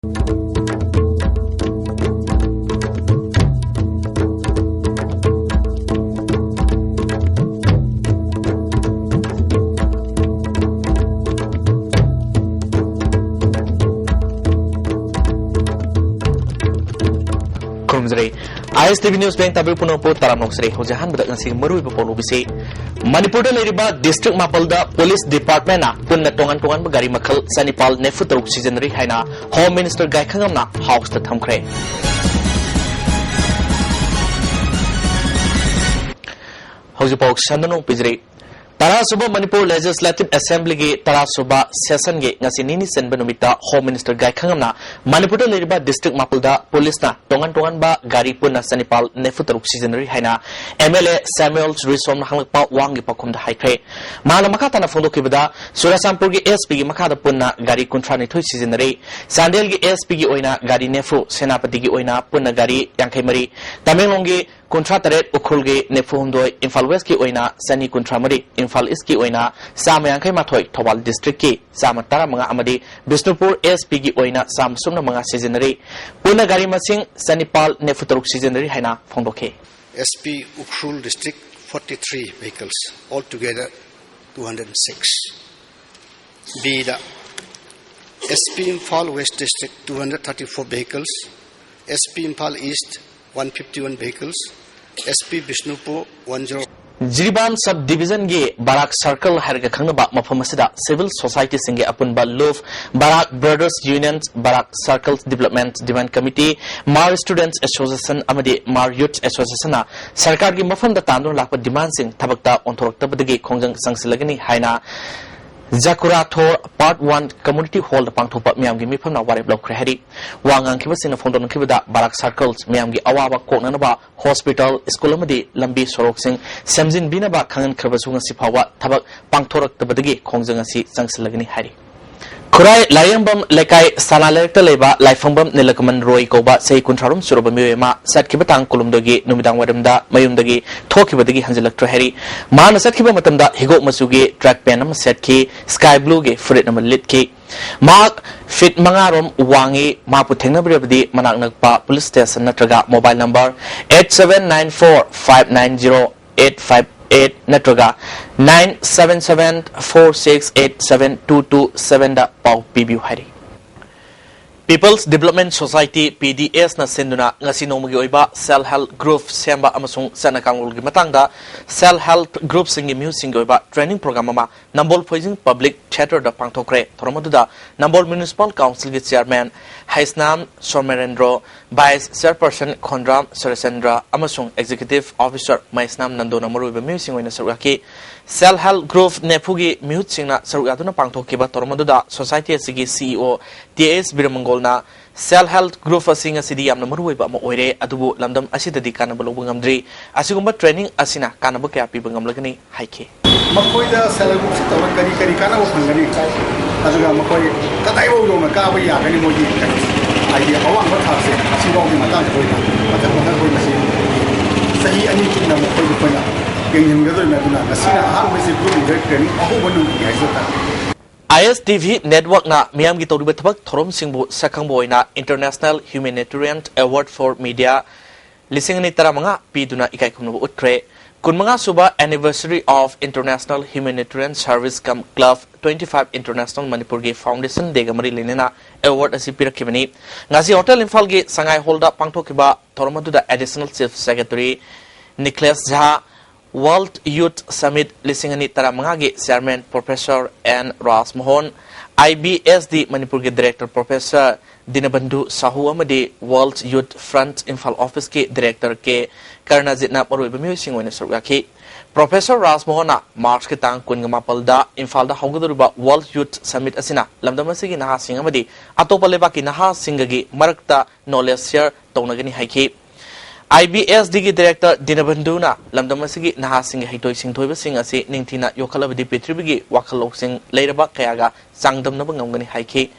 ISTV News Bank tabi puno po taramok sri hojahan bedak nasi merui bepolu bisi Manipuri leriba district Mapolda Police Department na pun natongan begari makal sanipal nefu teruk seasonary haina Home Minister Gai Khangam na House ta thamkre Hojipok sandano pijri Tarasuba Manipur Legislative Assembly ge Tarasuba session ge ngasi nini senba numita Home Minister Gai Khangam na Manipur leriba district Mapolda Police na tongan ba gari pun na sanipal nefu teruk seasonary haina MLA Samuel Risom na hangpa wangi pakum da haikre mala makata na fondo kibada Surasampur ge SP ge makada pun na gari kontra ni thoi seasonary Sandel ge SP ge oina gari nefu Senapati ge oina pun na gari yangkai mari Tamenglong ge kontra taret ukhul ge nefu humdoi Infal West ge oina sani kontra mari Infal East ki oina Sam yangkai mathoi Thawal district ki Sam tara mga amadi Bisnupur SP ki oina Sam sumna mga seasonary puna gari masing sanipal nefu teruk seasonary haina phongdoke SP Ukhrul district 43 vehicles altogether 206 B da SP Infal West district 234 vehicles SP Infal East 151 vehicles SP Bisnupur 10 Jiriban Subdivision ge Barak Circle harga khangnaba mafam asida Civil Society singe apunba Love Barak Brothers Unions Barak Circles Development Demand Committee Mar Students Association amadi Mar Youth Association na sarkar gi mafam da tanun lakpa demand sing thabakta onthorokta badagi khongjang sangsilagani haina Zakura Thor Part 1 Community Hall the Pangthopa Miamgi Mifam na Wari Block Krehari Wangang Kibasina Fondon Kibada Barak Circles Miamgi Awawa Koknanaba Hospital School Amadi Lambi Sorok Sing Samjin Binaba Kangan Krabasung Sipawa Tabak Pangthorak the Badagi Kongjang Si Sangsilagani Hari Kurai Layambam Lekai Salalekta Leba Lifambam Nilakaman Roy Koba Say Kuntrarum Surabamima Sat Kibatang Kulumdogi Numidang Wadamda Mayumdagi Tokibadagi Hanzilak Traheri Mana Sat Kibamatanda Higo Masugi Track Penam Setki Sky Blue Ge Frit Naman Litki Mark Fit Mangarom Wangi Maputengna Brabdi Manak Nagpa Police Station Natraga Mobile Number 8794590858 Natraga 977468722 da Pau PBU Hari People's Development Society PDS na senduna ngasi nomagi oiba Self Help Group semba amasung sanakangul gi matangda Self Help Group singi mu singi oiba training program ama Nambol Poising Public Theater da pangthokre thoromaduda Nambol Municipal Council gi Chairman Haisnam Somerendro Vice Chairperson Khondram Suresendra amasung Executive Officer Maisnam Nandona Maruiba mu singi oina sarugaki Self Help Group nepugi mu singna sarugaduna pangthokiba thoromaduda Society sigi CEO TS Biramangol na Self Help Group asing asidi yamna maruiba ama oire adubu lamdam asidadi kanaba lobung ngamdri asigumba training asina kanaba kaya piba ngamlagani haike makoida self help group tawa kari kanaba phangani aduga makoi kadai wo yoma ka ba ya gani moji ai awang ba thase asibo gi matang koida matang koida si sahi ani kinna makoi koina gengin gadoi na duna asina ha ba si group training aho banu gi haisota ISTV Network na Miam gi tawriba thabak thorom singbu sakangbo ina International Humanitarian Award for Media lisingani taramanga piduna ikai khumnu utre kunmanga suba anniversary of International Humanitarian Service Club 25 International Manipur gi Foundation degamari lenena award asi pirakibani ngasi hotel Imphal gi sangai holda pangthokiba thoromadu additional chief secretary Nicholas Jha World Youth Summit Lisingani Taramangagi Chairman Professor N. Ras Mohon IBSD Manipur ke Director Professor Dinabandhu Sahu Amadi World Youth Front Infal Office ke Director ke Karnazitna Marui Bami Singwani Surgaki Professor Ras Mohona March ke tang kun ngamapalda Infal da Hongaduruba World Youth Summit asina lamdamasigi naha singamadi atopaleba ki naha singagi marakta knowledge share taunagani haiki IBSD ki Director Dinabandhu na lamdamasigi naha sing hitoi sing thoiba sing asi ningthina yokhalabadi petribigi wakhalok sing leiraba kayaga sangdamna bangamgani haiki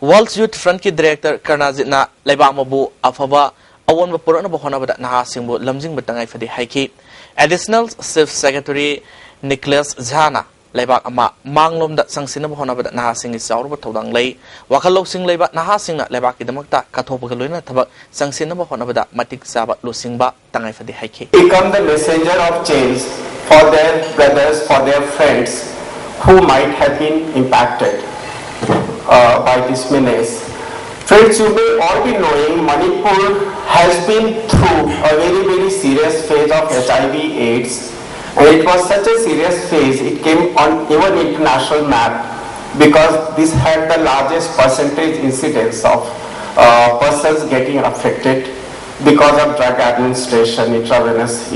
World Youth Front ki Director Karnazitna Leibamabu Afaba awon purana bahonabada naha singbo lamjing batangai fadi haiki Additional Chief Secretary Nicholas Jha leibak ama manglom da sangsinna bahona bada naha singi saurba thodang lei wakhalok sing leiba naha singna leibak kidamakta kathopa loina thabak sangsinna bahona bada matik saba losingba tangai fadi haike become the messenger of change for their brothers, for their friends who might have been impacted by this menace. Friends, you may all be knowing Manipur has been through a very serious phase of HIV/AIDS, and it was such a serious phase, it came on even international map because this had the largest percentage incidence of persons getting affected because of drug administration, intravenous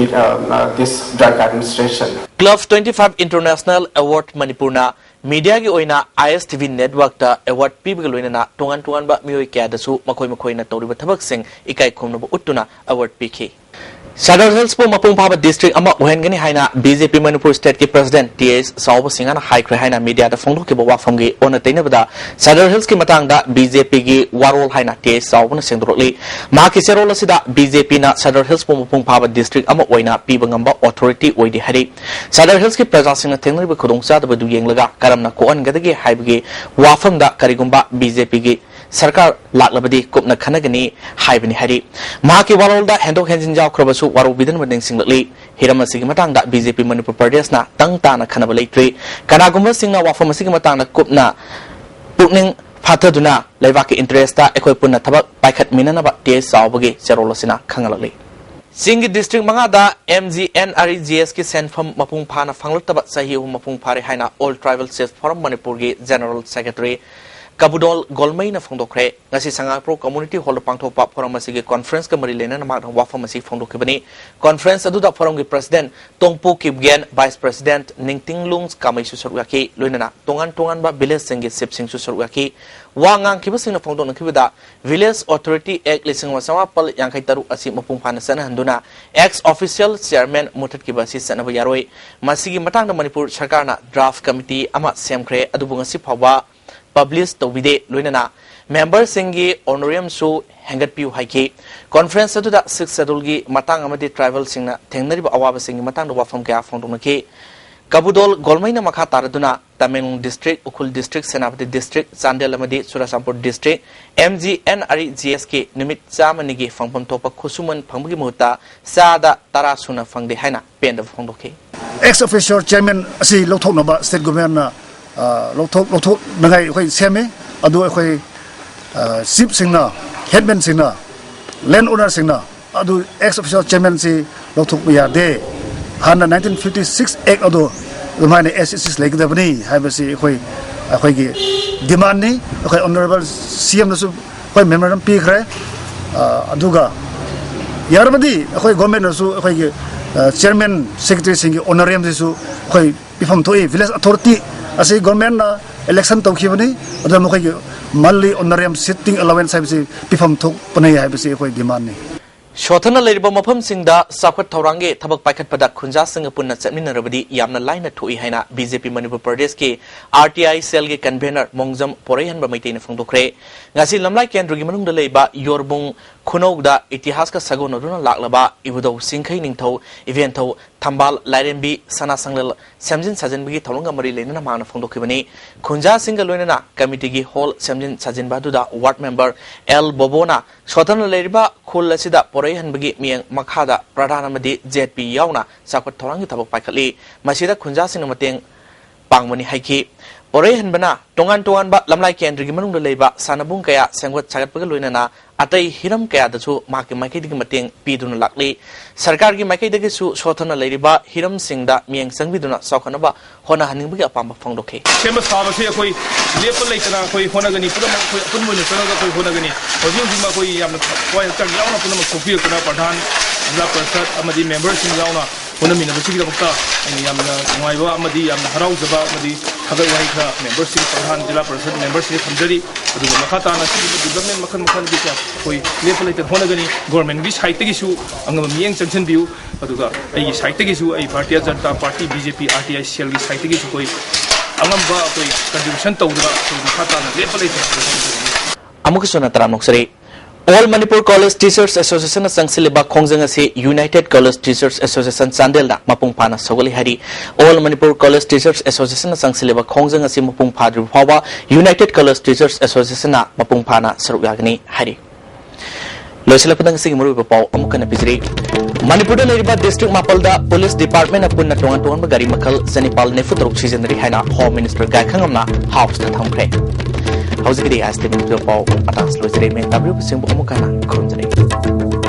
this drug administration. Club 25 International Award Manipurna media gi oina ISTV network da award pibga loina tongan ba mioi kya dasu makoi na toriba thabak sing ikai khomna uttuna award piki Sadar Hills po mapung phaba district ama ohengani haina BJP Manipur state ki president TS Sauba Singana high kre haina media da phongdo ki bawa phomgi ona teina bada Sadar Hills ki matang da BJP gi warol haina TS Sauba na sengdroli ma ki serol asida BJP na Sadar Hills po mapung phaba district ama oina pibangamba authority oidi hari Sadar Hills ki praja singna tengri ba khudong sa da badu yenglaga karamna ko on gadagi haibgi wafam da karigumba BJP gi सरकार लाकलबदी कुपना खनगनी हाइबनी हरी महाकी वारोलदा हेंदो हेंजिन जाव ख्रबसु वारो बिदन मदिंग singly हिरमसिगी मतंगदा BJP Manipur प्रदेश ना तंग ताना खनब लेट्री कनागुम सिंगना वाफमसिगी मतंगदा कुपना पुकनिंग फाथदुना लेवाकी इंटरेस्टा एकोय पुन्ना थबक पाइखत मिननबा टेस सावबगी सेरोलसिना खंगलली सिंगी district मंगादा MGNREGS की सेंफम मपुंग फाना फंगलतबा सही मपुंग फारे हाइना all tribal safe forum Manipur की general secretary Kabudol Golmay na fongdokre ngasi Sangapro community hall pangthopa forum asigi conference ka mari lena na mag wafam asig fongdokibani conference aduda forum gi president Tongpu Kibgen vice president Ningtinglung kamai susurgaki loinana tongan ba village singi sipsing susurgaki wangang kibasing na fongdok nakibida village authority act lising wasawa pal yangkai taru asi mapung phana sana handuna ex official chairman mutat kibasi sanaba yaroi masigi matang na Manipur sarkar na draft committee ama semkre adubu ngasi phawa publish to vide loinana member singi honorarium su hangat piu haiki conference aduda 6 schedule gi matang amadi tribal singna thengnari ba awaba singi matang do wafam kya fondong ki Kabudol Golmaina makha taraduna Tamengung district Ukul district Senapati district Sandel amadi Surasampur district MGNREGS ki nimit chamani gi fangpam topa khusuman phanggi muta sada tara suna phangde haina penda phongdoki ex official chairman asi lothok na ba state government na lothok nangai khoi seme adu khoi sip singna headman singna land owner singna adu ex official chairman si lothok ya de hana 1956 act adu lumane SSS like the bani habasi khoi gi demand ni khoi honorable CM su khoi memorandum pi khre aduga yarmadi khoi government su khoi gi chairman secretary singi honorarium su khoi bifam thoi village authority asi government na election to khibani adam khoi gi malli honorarium sitting allowance habasi bifam thok panai habasi khoi demand ni Shothana Leriba Mapam Singda, Sakat Taurange, Tabak Pakat Padak Kunja Singapuna Setmin Rabadi, Yamna Lina Tui Haina, BJP Manipur Pradesh, RTI Selge convener Mongzam Porehan Bamitin from Dokre, Nasi Lamlai Ken Rugimanung the Leba, Yorbung, Kunogda, Itihaska Sagonaduna Laklaba, Ibudo, Sinkai Ningto, Evento, Tambal, Larenbi, Sana Sangal, Samjin Sajanbi, Tolunga Mari Lena Mana from Dokibani, Kunja Singaluna, Kamitigi Hall, Samjin Sajin Baduda, ward member, El Bobona, Shothana Leriba, Kulasida, Porehan Bagi, Miang Makada, Pradana Madi, ZP Yauna, Sakat Torangi Tabak Pakali, Masida Kunja Sinamating, Pangmani Haiki. Porehan Bana, Tongan ba Lamlai Ken Rigimanung the Leba, Sanabung Kaya, Sangat Sagat Pagaluna, Atai Hiram Kaya the two, Maki Maki Mating, Pidun Lakli, Sarkargi Maki de Gisu, Shotana Ladiba, Hiram Singda, Miang Sangviduna, Sokanaba, Hona Hanibuga Pamba Fondoke. Chamber Pharmacy, Lepo Lake, Honagani, Pumun, Honagani, or Yumakoi, Yamna, Punama, Sophia, Padhan, Lapper, Amadi members in Yauna, Punamina, Bukta, and Yamna, Maiva, Amadi, Yamna Harauzaba, Amadi, Hagawaika, membership, Padhan, Lapper, membership from Jerry, Makata, the government Makan, Lepo Lake, Honagani, government, which high take issue, Angamian Sanction view, Paduga, a side take issue, a party, party, BJP, RTI, Shell, side take issue, Angamba, contribution to the Makata, Lepo Lake. Amukasuna Taramoxere. All Manipur College Teachers Association na sangsilibak khongjang ase United College Teachers Association Chandel na mapung phana sogoli hari All Manipur College Teachers Association na sangsilibak khongjang ase mapung phadru phawa United College Teachers Association na mapung phana saruk yagni hari loisalapang sing muru pau amukana pijri Manipur da leriba district mapalda police department na punna tongan tongan gari makal sanipal ne futruk season ri haina home minister gai khangamna house ta thamkre How's it ISTV pau atas loisre me w sing bu amukana khonjani